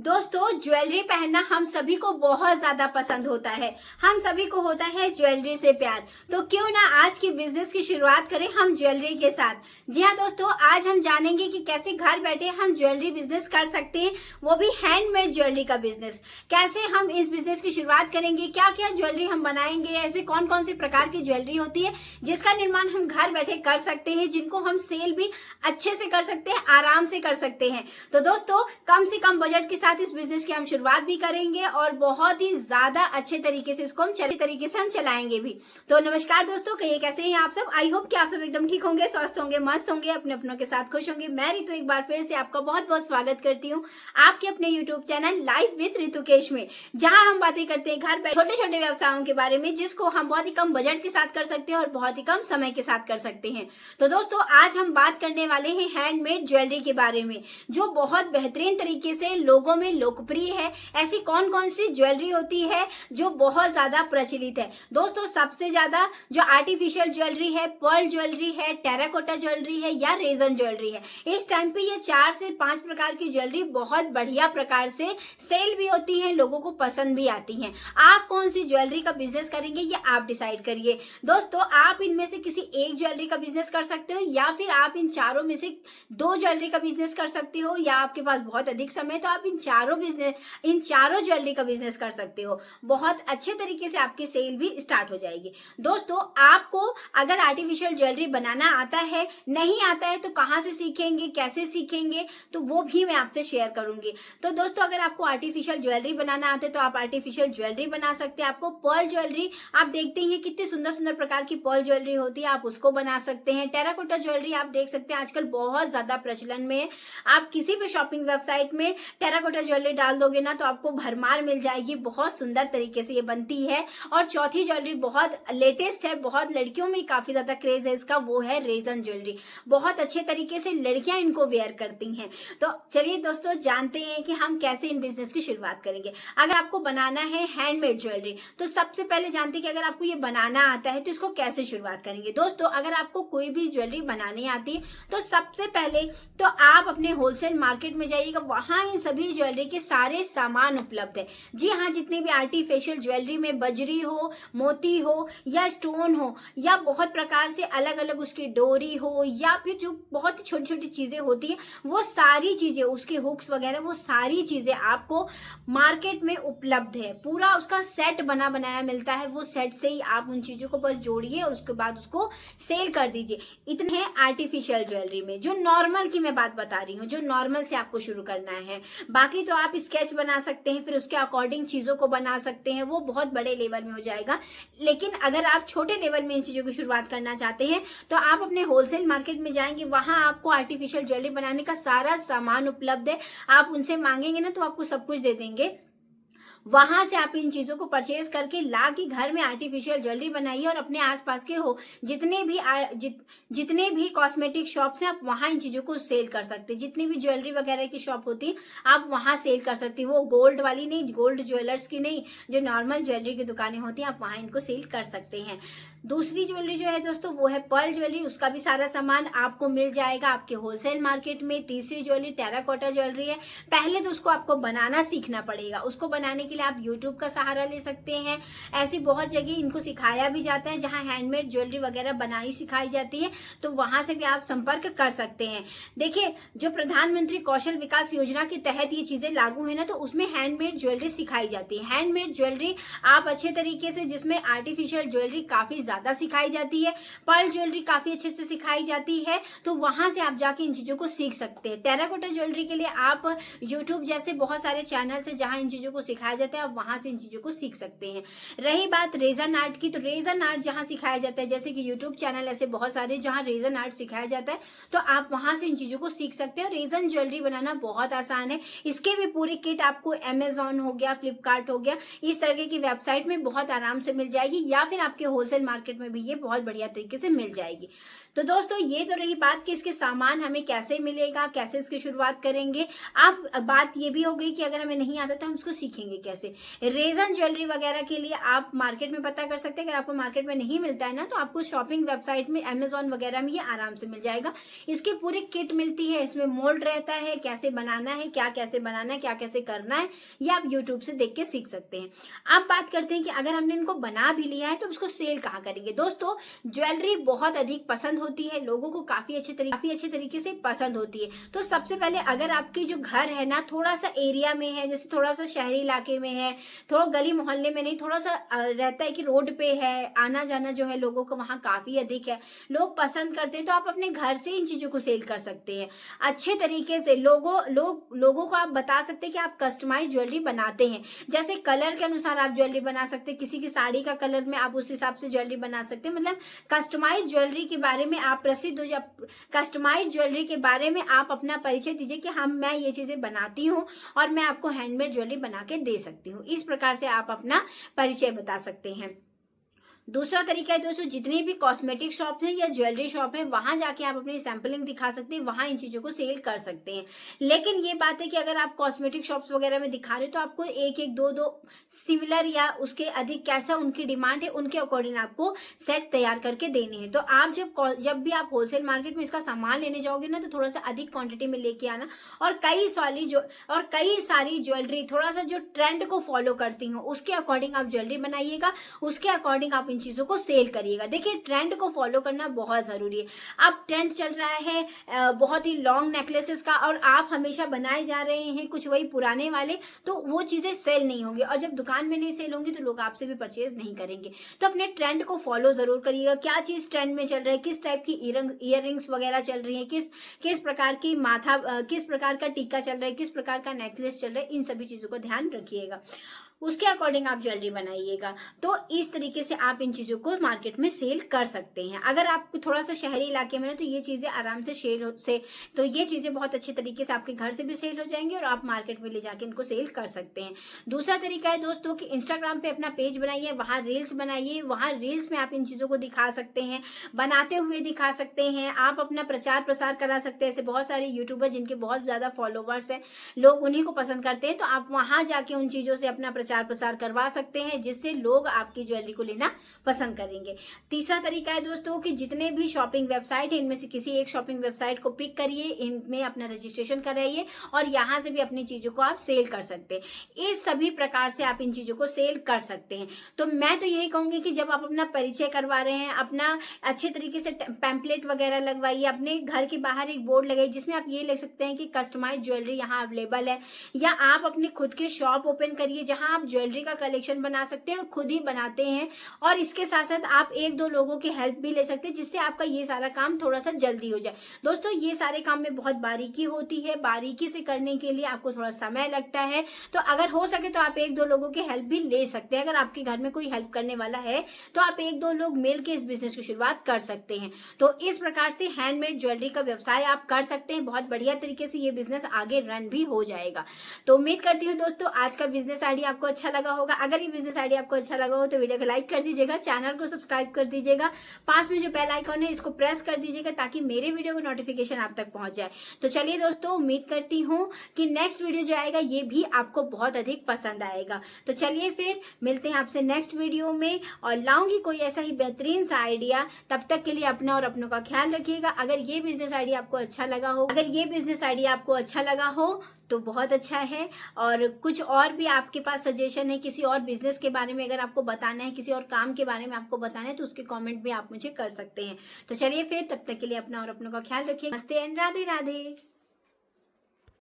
दोस्तों, ज्वेलरी पहनना हम सभी को बहुत ज्यादा पसंद होता है। हम सभी को होता है ज्वेलरी से प्यार। तो क्यों ना आज की बिजनेस की शुरुआत करें हम ज्वेलरी के साथ। जी हाँ दोस्तों, आज हम जानेंगे कि कैसे घर बैठे हम ज्वेलरी बिजनेस कर सकते हैं, वो भी हैंडमेड ज्वेलरी का बिजनेस। कैसे हम इस बिजनेस की शुरुआत करेंगे, क्या क्या ज्वेलरी हम बनाएंगे, ऐसे कौन कौन सी प्रकार की ज्वेलरी होती है जिसका निर्माण हम घर बैठे कर सकते हैं, जिनको हम सेल भी अच्छे से कर सकते हैं, आराम से कर सकते हैं। तो दोस्तों, कम से कम बजट के साथ इस बिजनेस की हम शुरुआत भी करेंगे और बहुत ही ज्यादा अच्छे तरीके से इसको हम चलाएंगे भी। तो नमस्कार दोस्तों, कहिए कैसे हैं आप सब। आई होप कि आप सब एकदम ठीक होंगे, स्वस्थ होंगे, मस्त होंगे, अपने अपनों के साथ खुश होंगे। मैं रितु एक बार फिर से आपका बहुत बहुत स्वागत करती हूँ आपके अपने यूट्यूब चैनल लाइव विद रितुकेश में, जहां हम बातें करते हैं घर बैठे छोटे छोटे व्यवसायों के बारे में, जिसको हम बहुत ही कम बजट के साथ कर सकते हैं और बहुत ही कम समय के साथ कर सकते हैं। तो दोस्तों, आज हम बात करने वाले हैं हैंडमेड ज्वेलरी के बारे में, जो बहुत बेहतरीन तरीके से लोगों में लोकप्रिय है। ऐसी कौन कौन सी ज्वेलरी होती है जो बहुत ज्यादा प्रचलित है। दोस्तों, सबसे ज्यादा जो आर्टिफिशियल ज्वेलरी है, पर्ल ज्वेलरी है, टेराकोटा ज्वेलरी है या रेजन ज्वेलरी है। इस टाइम पे ये 4 से 5 प्रकार की ज्वेलरी बहुत बढ़िया प्रकार से सेल भी होती है, लोगों को पसंद भी आती है। आप कौन सी ज्वेलरी का बिजनेस करेंगे ये आप डिसाइड करिए। दोस्तों, आप इनमें से किसी एक ज्वेलरी का बिजनेस कर सकते हो, या फिर आप इन चारों में से 2 ज्वेलरी का बिजनेस कर सकते हो, या आपके पास बहुत अधिक समय है तो आप इन चारों ज्वेलरी का बिजनेस कर सकते हो। बहुत अच्छे तरीके से आपकी सेल भी स्टार्ट हो जाएगी। दोस्तों, आपको अगर आर्टिफिशियल ज्वेलरी बनाना आता है, नहीं आता है तो कहाँ से सीखेंगे, कैसे सीखेंगे, तो वो भी मैं आपसे शेयर करूंगी। तो दोस्तों, अगर आपको आर्टिफिशियल ज्वेलरी बनाना आता है तो आप आर्टिफिशियल ज्वेलरी बना सकते हैं। आपको पर्ल ज्वेलरी, आप देखते ही कितनी सुंदर सुंदर प्रकार की पर्ल ज्वेलरी होती है, आप उसको बना सकते हैं। टेराकोटा ज्वेलरी आप देख सकते हैं आजकल बहुत ज्यादा प्रचलन में है। आप किसी भी शॉपिंग वेबसाइट में टेराकोटा ज्वेलरी डाल दोगे ना तो आपको भरमार मिल जाएगी। बहुत सुंदर तरीके से ये बनती है। और चौथी ज्वेलरी बहुत लेटेस्ट है, बहुत लड़कियों में काफी ज्यादा क्रेज है इसका, वो है रेजन ज्वेलरी। बहुत अच्छे तरीके से लड़कियां इनको वेयर करती हैं। तो चलिए दोस्तों, जानते हैं कि हम कैसे इन बिजनेस की शुरुआत करेंगे। अगर आपको बनाना है हैंडमेड ज्वेलरी, तो सबसे पहले जानते हैं कि अगर आपको ये बनाना आता है तो इसको कैसे शुरुआत करेंगे। दोस्तों, अगर आपको कोई भी ज्वेलरी बनानी आती है तो सबसे पहले तो आप अपने होलसेल मार्केट में जाइएगा, वहां इन सभी ज्वेलरी के सारे सामान उपलब्ध है। जी हाँ, जितने भी आर्टिफिशियल ज्वेलरी में बजरी हो, मोती हो या स्टोन हो, या बहुत प्रकार से अलग अलग उसकी डोरी हो, या फिर जो बहुत छोटी छोटी चीजें होती है, वो सारी चीजें, उसके हुक्स वगैरह, वो सारी चीजें आपको मार्केट में उपलब्ध है। पूरा उसका सेट बना बनाया मिलता है। वो सेट से ही आप उन चीजों को बस जोड़िए और उसके बाद उसको सेल कर दीजिए। इतने हैं आर्टिफिशियल ज्वेलरी में। जो नॉर्मल की मैं बात बता रही हूँ, जो नॉर्मल से आपको शुरू करना है। बाकी तो आप स्केच बना सकते हैं, फिर उसके अकॉर्डिंग चीजों को बना सकते हैं, वो बहुत बड़े लेवल में हो जाएगा। लेकिन अगर आप छोटे लेवल में इन चीजों की शुरुआत करना चाहते हैं तो आप अपने होलसेल मार्केट में जाएंगे, वहां आपको आर्टिफिशियल ज्वेलरी बनाने का सारा सामान उपलब्ध है। आप उनसे मांगेंगे ना तो आपको सब कुछ दे देंगे। वहां से आप इन चीजों को परचेज करके ला के घर में आर्टिफिशियल ज्वेलरी बनाइए और अपने आसपास के हो जितने भी कॉस्मेटिक शॉप्स हैं, आप वहां इन चीजों को सेल कर सकते हैं। जितनी भी ज्वेलरी वगैरह की शॉप होती है आप वहां सेल कर सकते हैं। वो गोल्ड वाली नहीं, गोल्ड ज्वेलर्स की नहीं, जो नॉर्मल ज्वेलरी की दुकानें होती हैं, आप वहां इनको सेल कर सकते हैं। दूसरी ज्वेलरी जो है दोस्तों, वो है पर्ल ज्वेलरी। उसका भी सारा सामान आपको मिल जाएगा आपके होलसेल मार्केट में। तीसरी ज्वेलरी टेराकोटा ज्वेलरी है। पहले तो उसको आपको बनाना सीखना पड़ेगा। उसको बनाने के लिए आप यूट्यूब का सहारा ले सकते हैं। ऐसी बहुत जगह इनको सिखाया भी जाता है जहां हैंडमेड ज्वेलरी वगैरह बनाई सिखाई जाती है, तो वहां से भी आप संपर्क कर सकते हैं। देखिए, जो प्रधानमंत्री कौशल विकास योजना के तहत ये चीजें लागू है ना, तो उसमें हैंडमेड ज्वेलरी सिखाई जाती है। हैंडमेड ज्वेलरी आप अच्छे तरीके से, जिसमें आर्टिफिशियल ज्वेलरी काफी ज्यादा सिखाई जाती है, पर्ल ज्वेलरी काफी अच्छे से सिखाई जाती है, तो वहां से आप जाके इन चीजों को सीख सकते हैं। टेराकोटा ज्वेलरी के लिए आप यूट्यूब जैसे बहुत सारे चैनल है जहां इन चीजों को सिखाया जाता है, आप वहां से इन चीजों को सीख सकते हैं। रही बात रेजन आर्ट की, तो रेजन आर्ट जहां सिखाया जाता है, जैसे कि यूट्यूब चैनल ऐसे बहुत सारे जहां रेजन आर्ट सिखाया जाता है, तो आप वहां से इन चीजों को सीख सकते हैं। रेजन ज्वेलरी बनाना बहुत आसान है। इसके भी पूरी किट आपको अमेजॉन हो गया, फ्लिपकार्ट हो गया, इस तरह की वेबसाइट में बहुत आराम से मिल जाएगी, या फिर आपके होलसेल मार्केट मार्केट में भी ये बहुत बढ़िया तरीके से मिल जाएगी। तो दोस्तों ये तो रही बात कि इसके सामान हमें कैसे मिलेगा, कैसे इसकी शुरुआत करेंगे। अब बात ये भी हो गई कि अगर हमें नहीं आता तो हम उसको सीखेंगे कैसे। रेजन ज्वेलरी वगैरह के लिए आप मार्केट में पता कर सकते हैं। अगर आपको मार्केट में नहीं मिलता है ना, तो आपको शॉपिंग वेबसाइट में अमेजोन वगैरह में ये आराम से मिल जाएगा। इसकी पूरी किट मिलती है, इसमें मोल्ड रहता है, कैसे बनाना है, क्या कैसे बनाना है, क्या कैसे करना है, ये आप यूट्यूब से देख के सीख सकते हैं। अब बात करते हैं कि अगर हमने इनको बना भी लिया है तो उसको सेल कहाँ करेंगे। दोस्तों ज्वेलरी बहुत अधिक पसंद होती है लोगों को, काफी अच्छे तरीके से पसंद होती है। तो सबसे पहले अगर आपकी जो घर है ना थोड़ा सा एरिया में है, जैसे थोड़ा सा शहरी इलाके में है, थोड़ा गली मोहल्ले में नहीं, थोड़ा सा रहता है कि रोड पे है, आना जाना जो है लोगों को वहां काफी अधिक है, लोग पसंद करते हैं, तो आप अपने घर से इन चीजों को सेल कर सकते हैं अच्छे तरीके से। लोगों को आप बता सकते हैं कि आप कस्टमाइज ज्वेलरी बनाते हैं। जैसे कलर के अनुसार आप ज्वेलरी बना सकते हैं, किसी की साड़ी का कलर में आप उस हिसाब से ज्वेलरी बना सकते हैं। मतलब कस्टमाइज ज्वेलरी के बारे में आप प्रसिद्ध हो जाए, कस्टमाइज ज्वेलरी के बारे में आप अपना परिचय दीजिए कि मैं ये चीजें बनाती हूँ और मैं आपको हैंडमेड ज्वेलरी बना के दे सकती हूँ। इस प्रकार से आप अपना परिचय बता सकते हैं। दूसरा तरीका है दोस्तों, जितने भी कॉस्मेटिक शॉप है या ज्वेलरी शॉप है वहां जाके आप अपनी सैंपलिंग दिखा सकते हैं, वहां इन चीजों को सेल कर सकते हैं। लेकिन ये बात है कि अगर आप कॉस्मेटिक शॉप्स वगैरह में दिखा रहे हो तो आपको एक दो सिमिलर या उसके अधिक कैसा उनकी डिमांड है उनके अकॉर्डिंग आपको सेट तैयार करके देने हैं। तो आप जब भी आप होलसेल मार्केट में इसका सामान लेने जाओगे ना, तो थोड़ा सा अधिक क्वांटिटी में लेके आना और कई सारी ज्वेलरी थोड़ा सा जो ट्रेंड को फॉलो करती हूँ उसके अकॉर्डिंग आप ज्वेलरी बनाइएगा, उसके अकॉर्डिंग आप चीजों को सेल करिएगा। देखिए ट्रेंड को फॉलो करना बहुत जरूरी है। अब ट्रेंड चल रहा है बहुत ही लॉन्ग नेकलेसेस का और आप हमेशा बनाए जा रहे हैं कुछ वही पुराने वाले, तो वो चीजें सेल नहीं होंगी और जब दुकान में नहीं सेल होंगी तो लोग आपसे भी परचेज नहीं करेंगे। तो अपने ट्रेंड को फॉलो जरूर करिएगा। क्या चीज ट्रेंड में चल रहा है, किस टाइप की ईयर रिंग्स वगैरह चल रही है, किस प्रकार की किस प्रकार का टीका चल रहा है, किस प्रकार का नेकलेस चल रहा है, इन सभी चीजों को ध्यान रखिएगा, उसके अकॉर्डिंग आप ज्वेलरी बनाइएगा। तो इस तरीके से आप इन चीजों को मार्केट में सेल कर सकते हैं। अगर आप थोड़ा सा शहरी इलाके में हो तो ये चीजें आराम से तो ये चीजें बहुत अच्छे तरीके से आपके घर से भी सेल हो जाएंगी और आप मार्केट में ले जाके इनको सेल कर सकते हैं। दूसरा तरीका है दोस्तों कि इंस्टाग्राम पे अपना पेज बनाइए, वहां रील्स बनाइए, वहां रील्स में आप इन चीजों को दिखा सकते हैं, बनाते हुए दिखा सकते हैं, आप अपना प्रचार प्रसार करा सकते हैं। ऐसे बहुत सारे यूट्यूबर जिनके बहुत ज्यादा फॉलोवर्स है, लोग उन्हीं को पसंद करते हैं, तो आप वहां जाके उन चीजों से अपना प्रचार प्रसार करवा सकते हैं जिससे लोग आपकी ज्वेलरी को लेना पसंद करेंगे। तीसरा तरीका है दोस्तों कि जितने भी शॉपिंग वेबसाइट है इनमें से किसी एक शॉपिंग वेबसाइट को पिक करिए, इनमें अपना रजिस्ट्रेशन कराइए और यहां से भी अपनी चीजों को आप सेल कर सकते हैं। इस सभी प्रकार से आप इन चीजों को सेल कर सकते हैं। तो मैं तो यही कहूंगी कि जब आप अपना परिचय करवा रहे हैं, अपना अच्छे तरीके से पैम्पलेट वगैरह लगवाइए, अपने घर के बाहर एक बोर्ड लगाइए जिसमें आप ये लिख सकते हैं कि कस्टमाइज ज्वेलरी यहाँ अवेलेबल है, या आप अपने खुद के शॉप ओपन करिए जहां आप ज्वेलरी का कलेक्शन बना सकते हैं और खुद ही बनाते हैं, और इसके साथ साथ आप एक दो लोगों की हेल्प भी ले सकते हैं जिससे आपका ये सारा काम थोड़ा सा जल्दी हो जाए। दोस्तों ये सारे काम में बहुत बारीकी होती है, बारीकी से करने के लिए आपको थोड़ा समय लगता है, तो अगर हो सके तो आप एक दो लोगों की हेल्प भी ले सकते हैं। अगर आपके घर में कोई हेल्प करने वाला है तो आप एक दो लोग मिल के इस बिजनेस की शुरुआत कर सकते हैं। तो इस प्रकार से हैंडमेड ज्वेलरी का व्यवसाय आप कर सकते हैं, बहुत बढ़िया तरीके से ये बिजनेस आगे रन भी हो जाएगा। तो उम्मीद करती हूँ दोस्तों आज का बिजनेस आइडिया आपको अच्छा लगा होगा। अगर ये बिजनेस आइडिया आपको अच्छा लगा हो तो वीडियो को लाइक कर दीजिएगा, चैनल को सब्सक्राइब कर दीजिएगा, पास में जो बेल आइकॉन है इसको प्रेस कर दीजिएगा ताकि मेरे वीडियो का नोटिफिकेशन आप तक पहुंच जाए। तो चलिए दोस्तों, उम्मीद करती हूँ कि नेक्स्ट वीडियो जो आएगा ये भी आपको बहुत अधिक पसंद आएगा। तो चलिए फिर मिलते हैं आपसे नेक्स्ट वीडियो में और लाऊंगी कोई ऐसा ही बेहतरीन सा आइडिया। तब तक के लिए अपना और अपनों का ख्याल रखिएगा। अगर ये बिजनेस आइडिया आपको अच्छा लगा हो तो बहुत अच्छा है, और कुछ और भी आपके पास सजेशन है किसी और बिजनेस के बारे में, अगर आपको बताना है, किसी और काम के बारे में आपको बताना है तो उसके कमेंट भी आप मुझे कर सकते हैं। तो चलिए फिर तब तक के लिए अपना और अपनों का ख्याल रखिए। नमस्ते एंड राधे राधे।